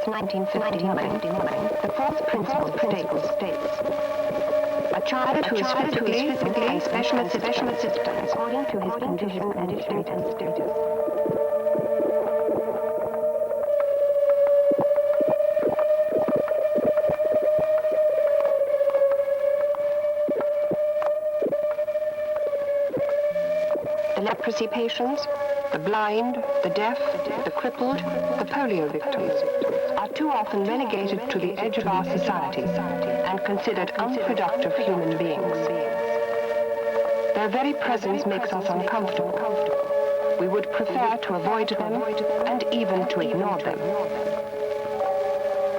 1959, the fourth principle states, a child who is physically and special assistance according to his condition and status. The leprosy patients, the blind, the deaf, the crippled, the polio victims are too often relegated to the edge of our society and considered unproductive human beings. Their very presence makes us uncomfortable. We would prefer to avoid them and even to ignore them.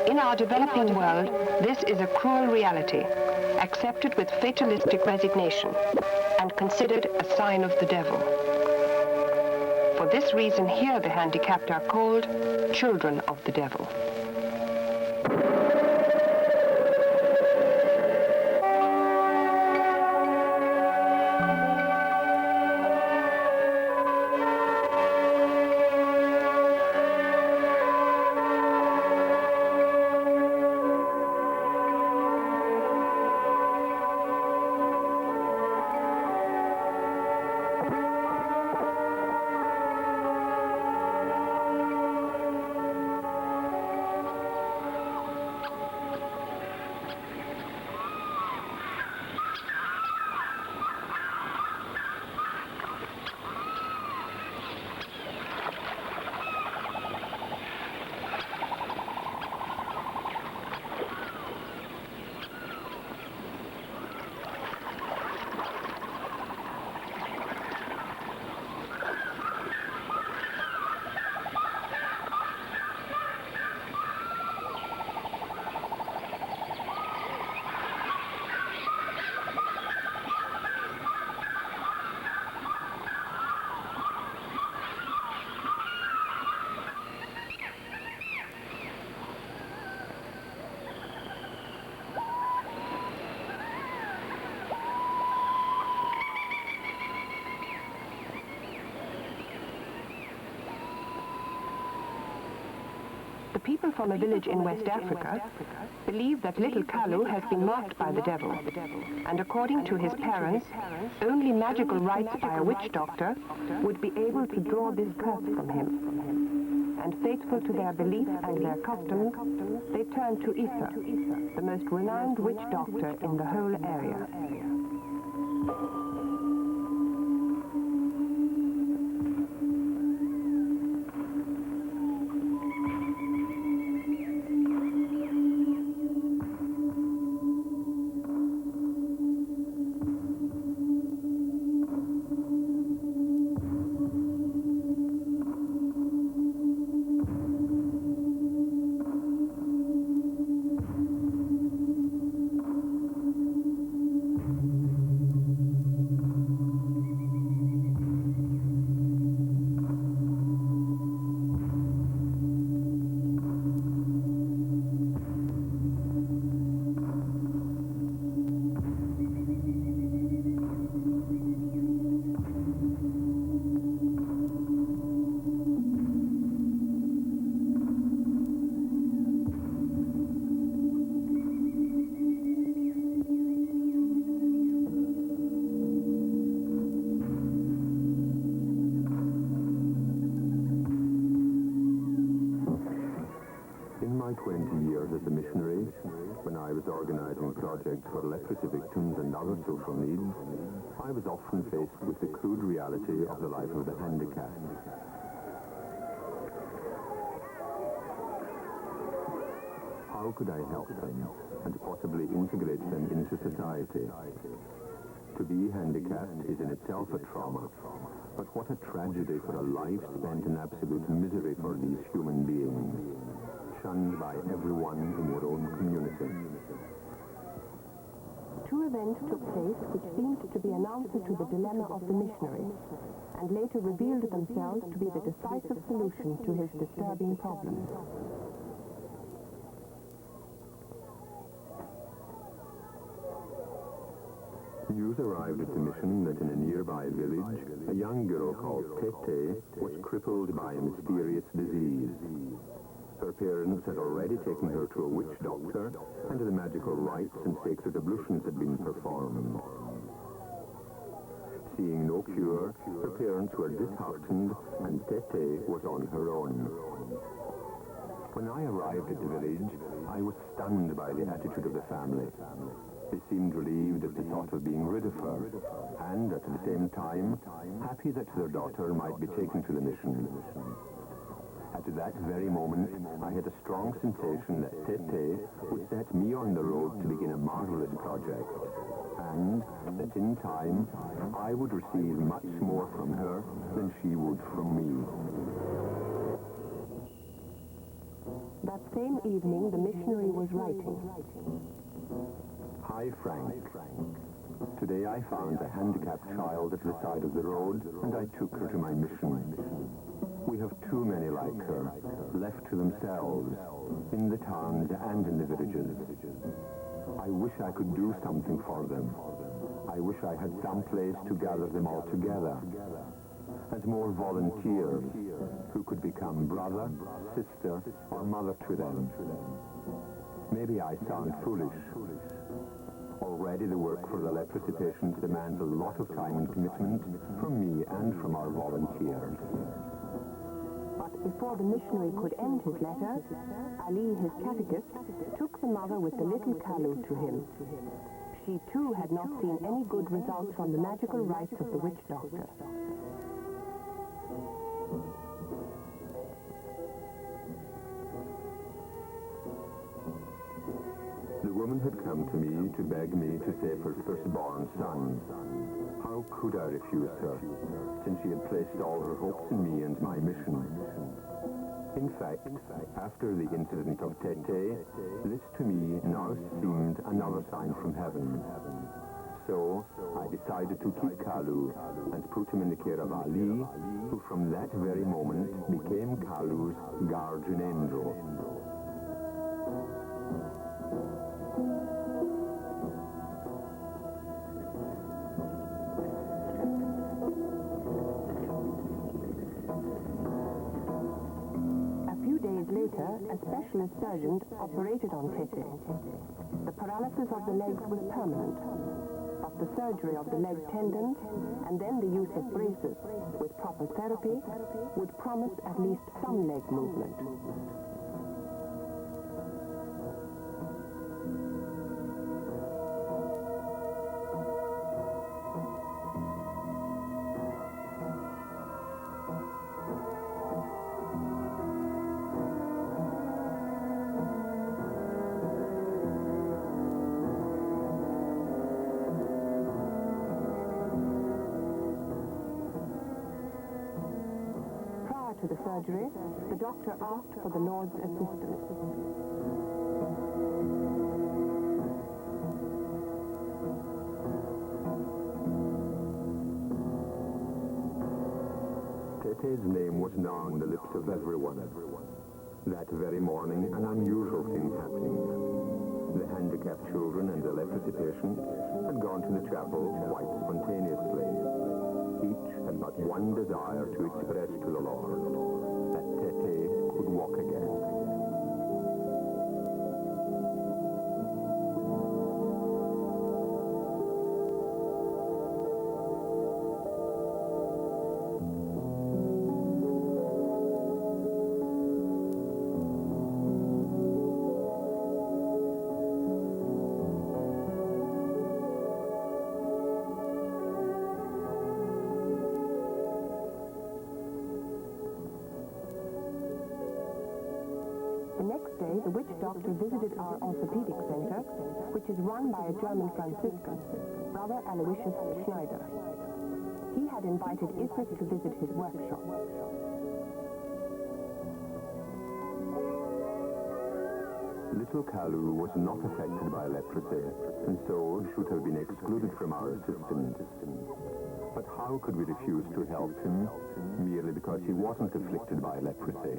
In our developing world, this is a cruel reality, accepted with fatalistic resignation and considered a sign of the devil. For this reason, here the handicapped are called children of the devil. The people from a village in West Africa believe that little Kalu has been marked by the devil, and according to his parents, only magical rites by a witch doctor would be able to draw this curse from him. And faithful to their belief and their customs, they turn to Isa, the most renowned witch doctor in the whole area. In my 20 years as a missionary, when I was organizing projects for leprosy victims and other social needs, I was often faced with the crude reality of the life of the handicapped. How could I help them and possibly integrate them into society? To be handicapped is in itself a trauma, but what a tragedy for a life spent in absolute misery for these human beings, shunned by everyone in your own community. Two events took place which seemed to be an answer to the dilemma of the missionary, and later revealed themselves to be the decisive solution to his disturbing problems. News arrived at the mission that in a nearby village, a young girl called Tete was crippled by a mysterious disease. Her parents had already taken her to a witch doctor, and the magical rites and sacred ablutions had been performed. Seeing no cure, her parents were disheartened, and Tete was on her own. When I arrived at the village, I was stunned by the attitude of the family. They seemed relieved at the thought of being rid of her, and at the same time, happy that their daughter might be taken to the mission. At that very moment, I had a strong sensation that Tete would set me on the road to begin a marvelous project, and that in time, I would receive much more from her than she would from me. That same evening, the missionary was writing. Hi, Frank. Today I found a handicapped child at the side of the road, and I took her to my mission. We have too many like her, left to themselves, in the towns and in the villages. I wish I could do something for them. I wish I had some place to gather them all together. And more volunteers who could become brother, sister, or mother to them. Maybe I sound foolish. Already the work for the leprosy patients demands a lot of time and commitment from me and from our volunteers. But before the missionary could end his letter, Ali, his catechist, took the mother with the little Kalu to him. She too had not seen any good results from the magical rites of the witch doctor. The woman had come to me to beg me to save her firstborn son. How could I refuse her, since she had placed all her hopes in me and my mission? In fact, after the incident of Tete, this to me now seemed another sign from heaven. So I decided to keep Kalu and put him in the care of Ali, who from that very moment became Kalu's guardian angel. Later, a specialist surgeon operated on Tete. The paralysis of the legs was permanent, but the surgery of the leg tendons and then the use of braces with proper therapy would promise at least some leg movement. To the surgery, the doctor asked for the Lord's assistance. Tete's name was now on the lips of everyone. That very morning, an unusual thing happened. The handicapped children and the leprosy patients had gone to the chapel quite spontaneously. Each had but one desire to express to the Lord, that Tete could walk again. The next day, the witch doctor visited our orthopedic center, which is run by a German Franciscan, Brother Aloysius Schneider. He had invited Isaac to visit his workshop. Little Kalu was not affected by leprosy, and so should have been excluded from our assistance. But how could we refuse to help him, merely because he wasn't afflicted by leprosy?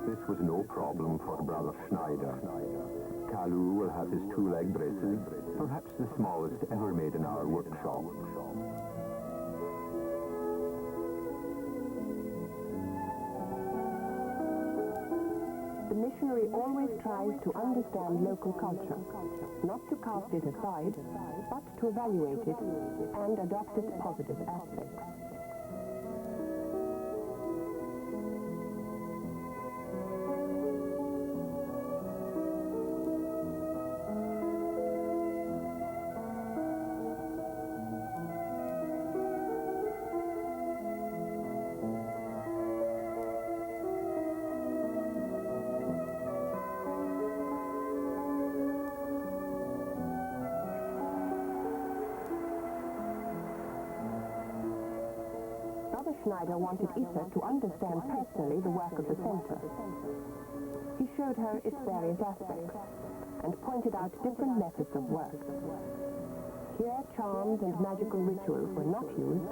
This was no problem for Brother Schneider. Kalu will have his 2 leg braces, perhaps the smallest ever made in our workshop. missionary always tries to understand local culture, not to cast it aside, but to evaluate it and adopt its positive aspects. Schneider wanted Issa to understand personally the work of the center. He showed her its various aspects and pointed out different methods of work. Here, charms and magical rituals were not used,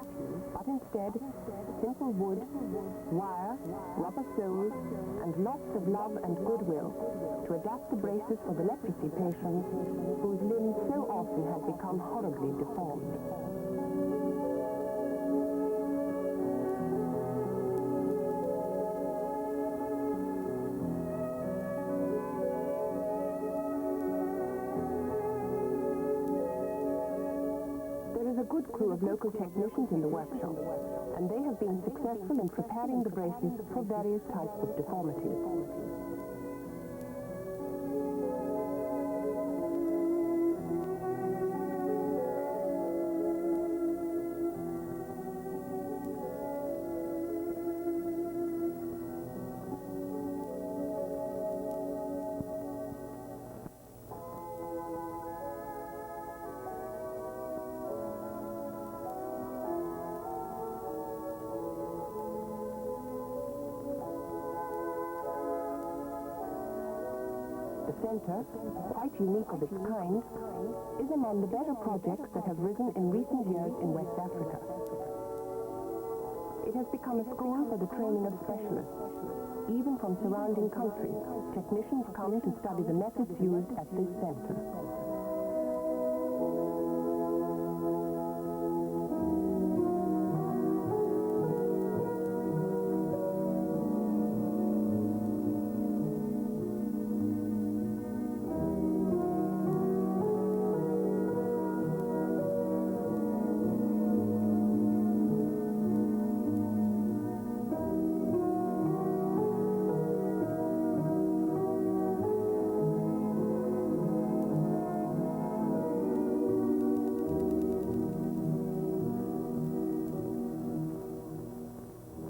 but instead simple wood, wire, rubber soles, and lots of love and goodwill to adapt the braces for the leprosy patients whose limbs so often had become horribly deformed. Good crew of local technicians in the workshop, and they have been successful in preparing the braces for various types of deformities. The center, quite unique of its kind, is among the better projects that have risen in recent years in West Africa. It has become a school for the training of specialists. Even from surrounding countries, technicians come to study the methods used at this center.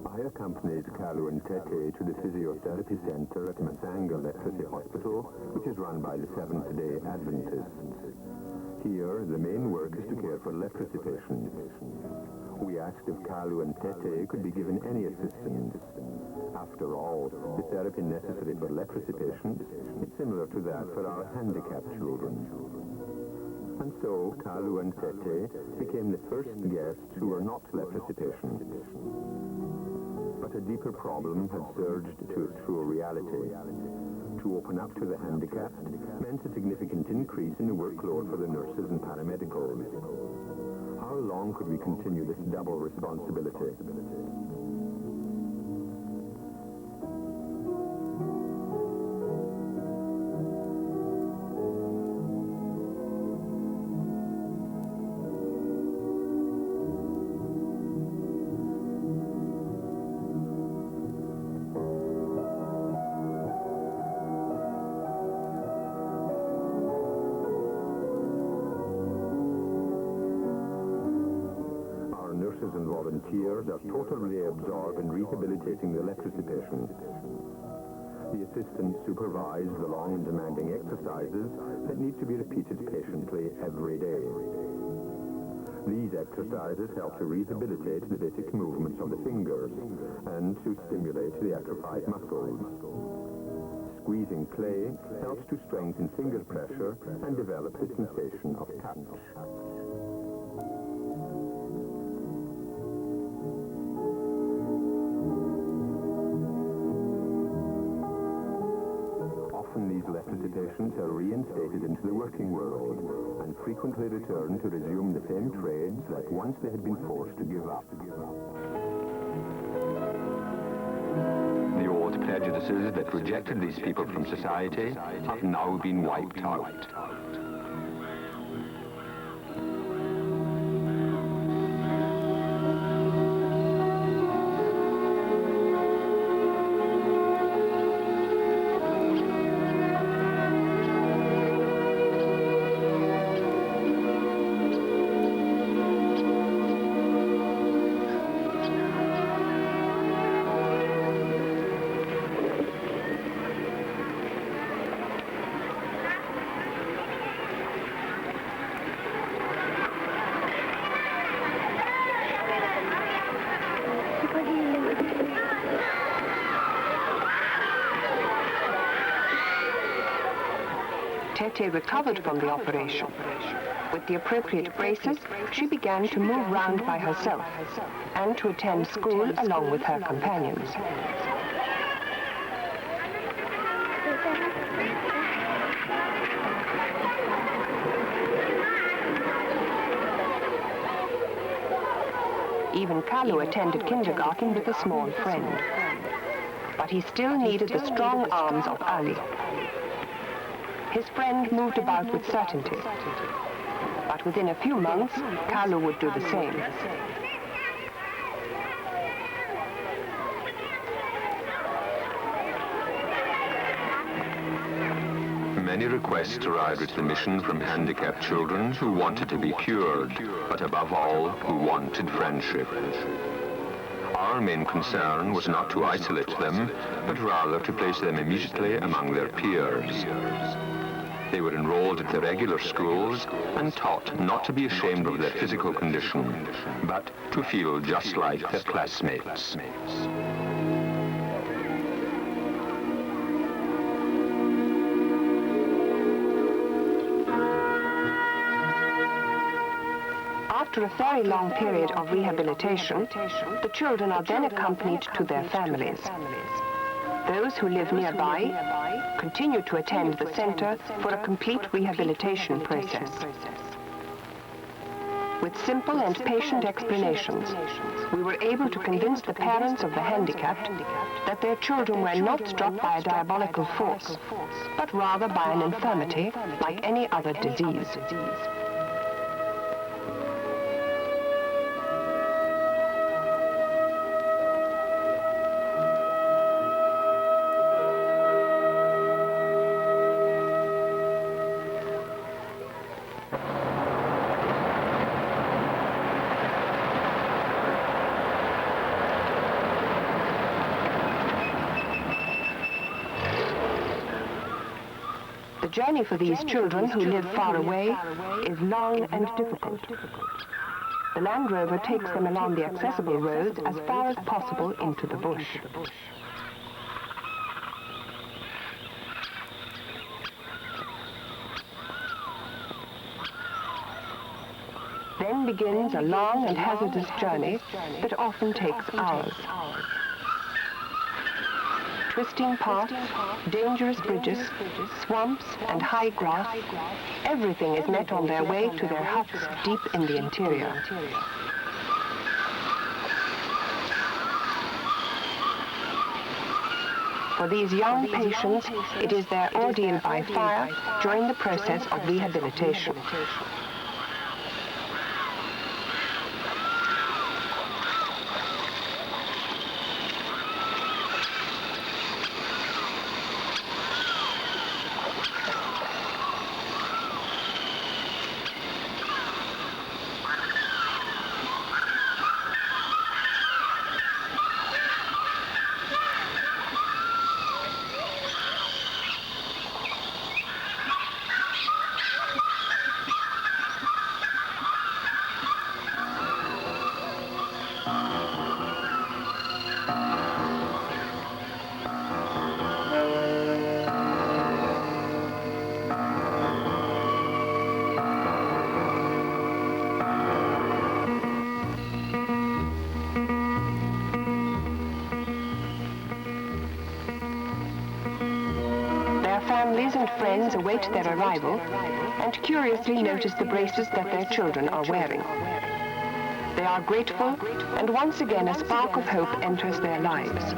I accompanied Kalu and Tete to the physiotherapy center at Masanga Leprosy Hospital, which is run by the Seventh-day Adventists. Here, the main work is to care for leprosy patients. We asked if Kalu and Tete could be given any assistance. After all, the therapy necessary for leprosy patients is similar to that for our handicapped children. And so, Kalu and Tete became the first guests who were not leprosy patients. But a deeper problem had surged to its full reality. To open up to the handicapped meant a significant increase in the workload for the nurses and paramedicals. How long could we continue this double responsibility? And volunteers are totally absorbed in rehabilitating the leprosy patients. The assistants supervise the long and demanding exercises that need to be repeated patiently every day. These exercises help to rehabilitate the basic movements of the fingers and to stimulate the atrophied muscles. Squeezing clay helps to strengthen finger pressure and develop the sensation of touch. These leprosy patients are reinstated into the working world and frequently return to resume the same trades that once they had been forced to give up. The old prejudices that rejected these people from society have now been wiped out. Tete recovered from the operation. With the appropriate braces, she began to move round by herself and to attend school along with her companions. Even Carlo attended kindergarten with a small friend. But he still needed the strong arms of Ali. His friend moved about with certainty. But within a few months, Carlo would do the same. Many requests arrived at the mission from handicapped children who wanted to be cured, but above all, who wanted friendship. Our main concern was not to isolate them, but rather to place them immediately among their peers. They were enrolled at the regular schools and taught not to be ashamed of their physical condition, but to feel just like their classmates. After a very long period of rehabilitation, the children are then accompanied to their families. Those who live nearby continue to attend the center for a complete rehabilitation process. With simple and patient explanations, we were able to convince the parents of the handicapped that their children were not struck by a diabolical force, but rather by an infirmity like any other disease. The journey for these children who live far away is long and difficult. The Land Rover takes them along the accessible roads as far as possible into the bush. Then begins a long and hazardous journey that often takes hours. Twisting paths, dangerous bridges, swamps and high grass, everything is met on their way to their huts deep in the interior. For these young patients, it is their ordeal by fire during the process of rehabilitation. Families and friends await their arrival and curiously notice the braces that their children are wearing. They are grateful, and once again a spark of hope enters their lives.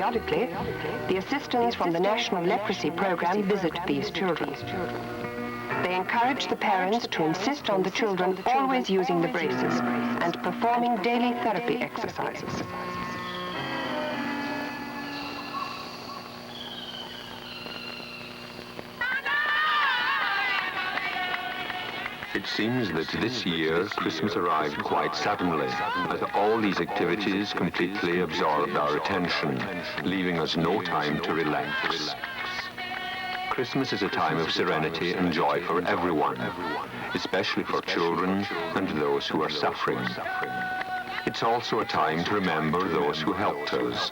periodically, the assistants from the National Leprosy Program visit these children. They encourage the parents to insist on the children always using the braces and performing daily therapy exercises. It seems that this year Christmas arrived quite suddenly, as all these activities completely absorbed our attention, leaving us no time to relax. Christmas is a time of serenity and joy for everyone, especially for children and those who are suffering. It's also a time to remember those who helped us,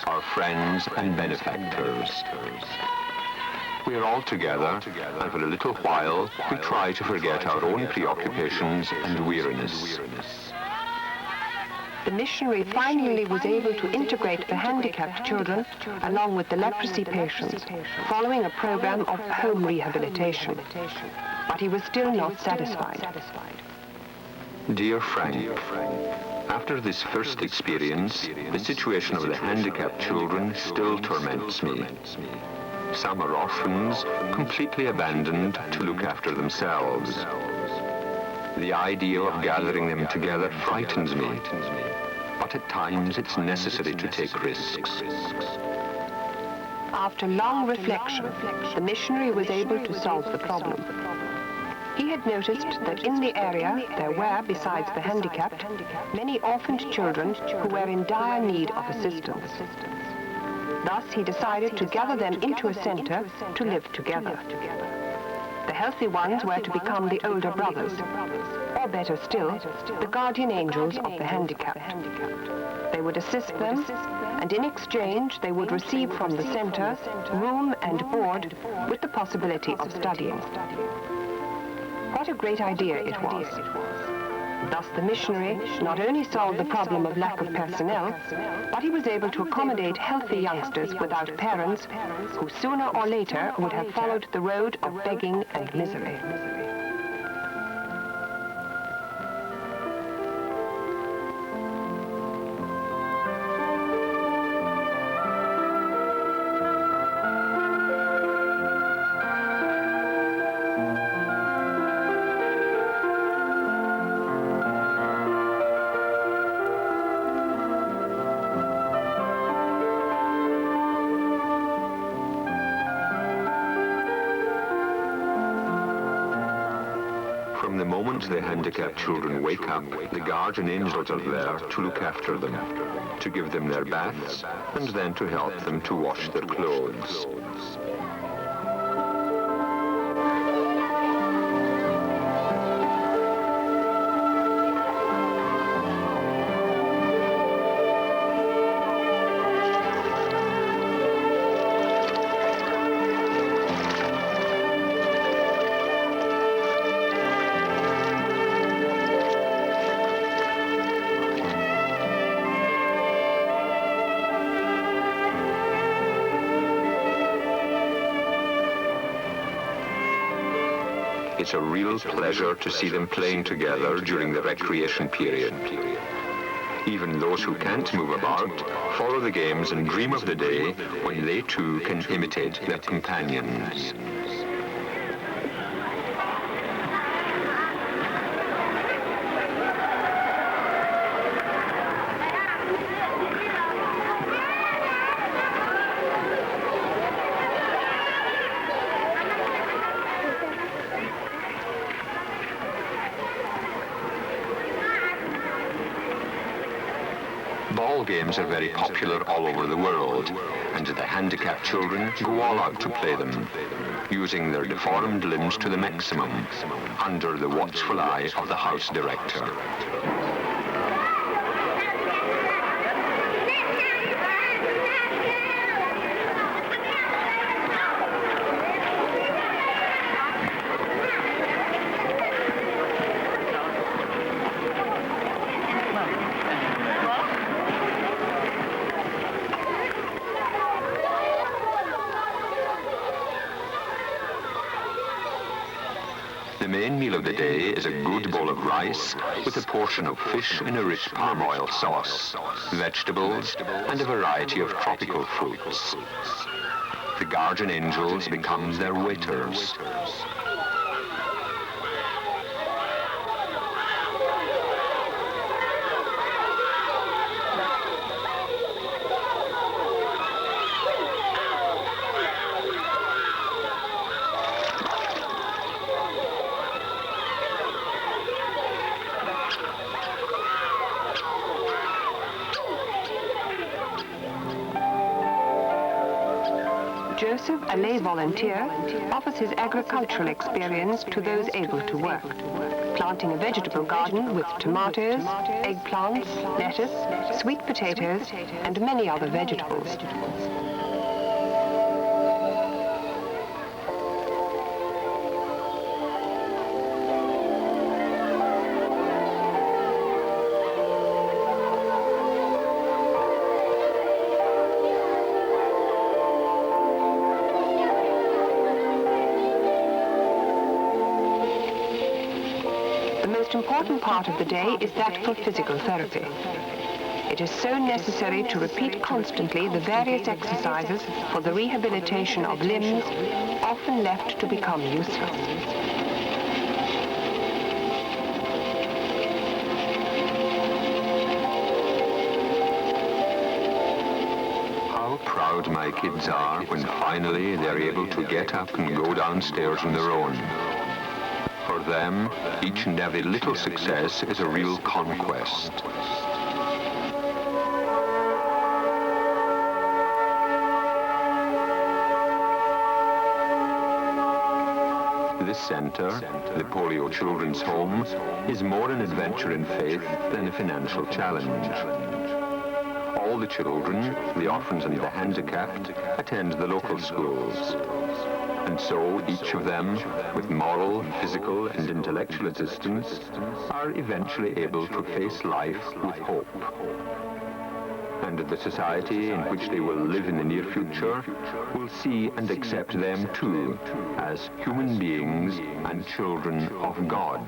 our friends and benefactors. We are all together, and for a little while, we try to forget our own preoccupations and weariness. The missionary finally was able to integrate the handicapped children along with the leprosy patients, following a program of home rehabilitation. But he was still not satisfied. Dear Frank, after this first experience, the situation of the handicapped children still torments me. Some are orphans, completely abandoned to look after themselves. The idea of gathering them together frightens me, but at times it's necessary to take risks. After long reflection, the missionary was able to solve the problem. He had noticed that in the area there were, besides the handicapped, many orphaned children who were in dire need of assistance. Thus, he decided to gather them into a center to live together. The healthy ones were to become the older brothers, or better still, the guardian angels of the handicapped. They would assist them, and in exchange they would receive from the center room and board with the possibility of studying. What a great idea it was. Thus the missionary not only solved the problem of lack of personnel, but he was able to accommodate healthy youngsters without parents who sooner or later would have followed the road of begging and misery. From the moment the handicapped children wake up, the guardian angels are there to look after them, to give them their baths, and then to help them to wash their clothes. It's a real pleasure to see them playing together during the recreation period. Even those who can't move about follow the games and dream of the day when they too can imitate their companions. Ball games are very popular all over the world, and the handicapped children go all out to play them, using their deformed limbs to the maximum, under the watchful eye of the house director. The main meal of the day is a good bowl of rice with a portion of fish in a rich palm oil sauce, vegetables, and a variety of tropical fruits. The guardian angels become their waiters. Joseph, a lay volunteer, offers his agricultural experience to those able to work, planting a vegetable garden with tomatoes, eggplants, lettuce, sweet potatoes, and many other vegetables. The most important part of the day is that for physical therapy. It is so necessary to repeat constantly the various exercises for the rehabilitation of limbs often left to become useless. How proud my kids are when finally they're able to get up and go downstairs on their own. For them, each and every little success is a real conquest. This centre, the Polio Children's Home, is more an adventure in faith than a financial challenge. All the children, the orphans and the handicapped, attend the local schools. And so each of them, with moral, physical and intellectual assistance, are eventually able to face life with hope. And the society in which they will live in the near future will see and accept them too as human beings and children of God.